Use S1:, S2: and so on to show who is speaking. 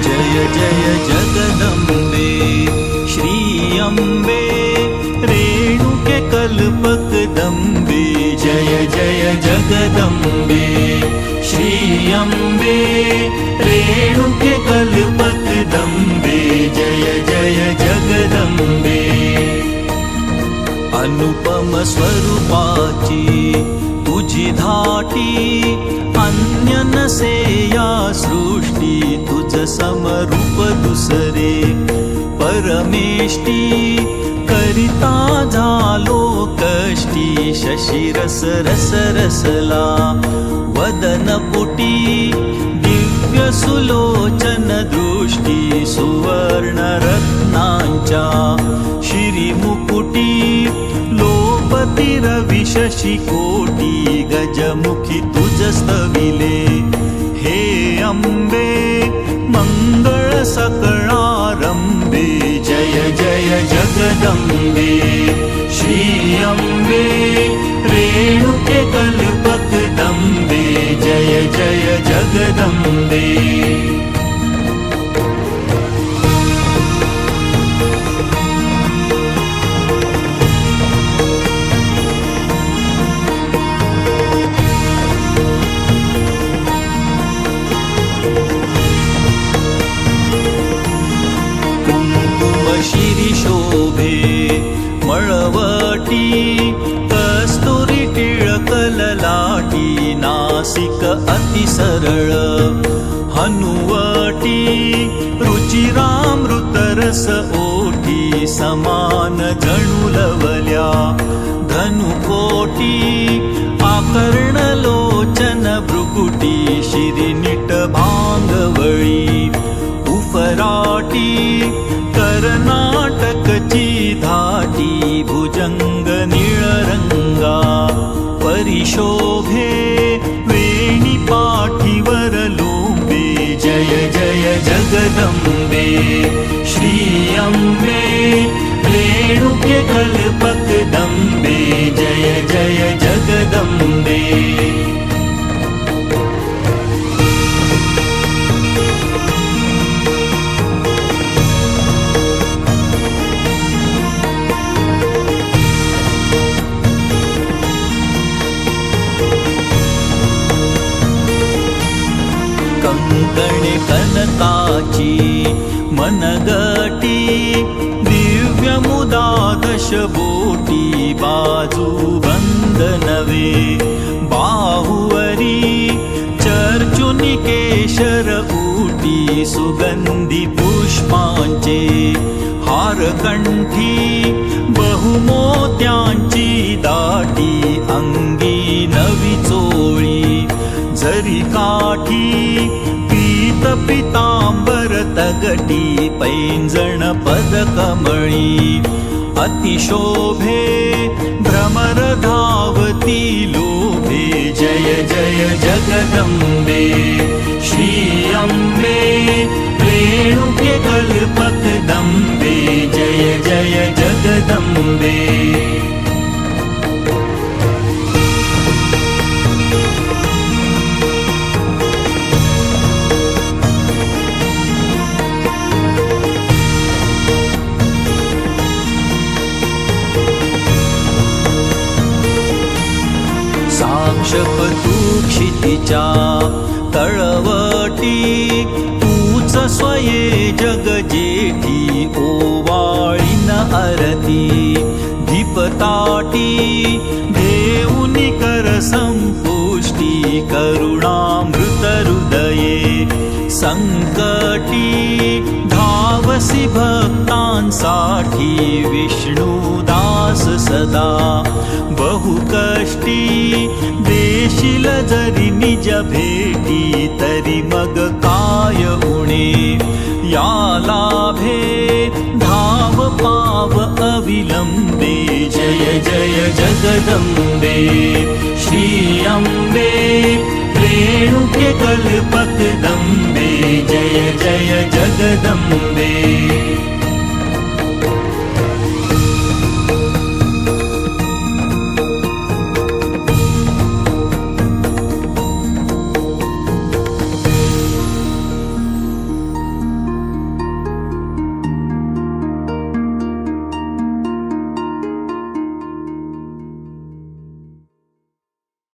S1: जय जय जगदम्बे श्री अम्बे रेणुके कल्पकदम्बे जय जय जगदम्बे श्री अम्बे रेणुके कल्पकदम्बे जय जय जगदम्बे अनुपम स्वरूपाची तुझी धाटी अन्य नसे या सृष्टी तुझ समरूप दुसरे परमेष्टी करिता झालो कष्टी शशिरस रस रसला वदन पुटी दिव्य सुलोचन दृष्टी सुवर्ण रत्नांच्या शिरीमुकुटी लोपती रवि शशी कोटी गजमुखी तुझ स्तविले हे अम्बे मंगळ सकळारंभे जय जय जगदम्बे श्री अम्बे रेणुके कल्पकदम्बे जय जय जगदम्बे शिरी शोभे मळवटी कस्तुरी टिळक ललाटी नासिक अति सरळ हनुवटी रुचिरामृत रस ओठी समान जणू लवल्या धनुकोटी आकर्ण लोचन भ्रुकुटी शिरीनिट भांगवळी उफराटी कर्नाटकची धाटी भुजंग निळरंगा परिशोभे वेणी पाठीवर लोंबे जय जय जगदम्बे श्री अम्बे रेणुके कल्पकदम्बे जय जय जगदम्बे कंकणे कनकाची मनगटी दिव्य मुदा दशबोटी बाजू बंदनवे बाहुवरी चर्चुनी केशर ऊटी सुगंधी पुष्पांचे हारकंठी बहुमोत्यांची दाटी अंगी नवी चोळी जरी काठी पीत पितांबर तगटी पैंजण पदकमळी अतिशोभे भ्रमर धावती लोभे जय जय जगदम्बे श्री अम्बे रेणुके कल्पकदम्बे जय जय जगदम्बे साक्षपतू क्षितिचा तळवटी तूच स्वये जगजेठी ओवाळीन आरती दीपताटी देऊनी कर संपुष्टी करुणामृत हृदये संकटी धावसी भक्तांसाठी विष्णुदास सदा बहुकष्टी देशील जरी निज भेटी तरी मग काय उणे या लाभे धाव पाव अविलंबे जय जय जगदम्बे श्री अम्बे रेणुके कल्पकदम्बे जय जय जगदम्बे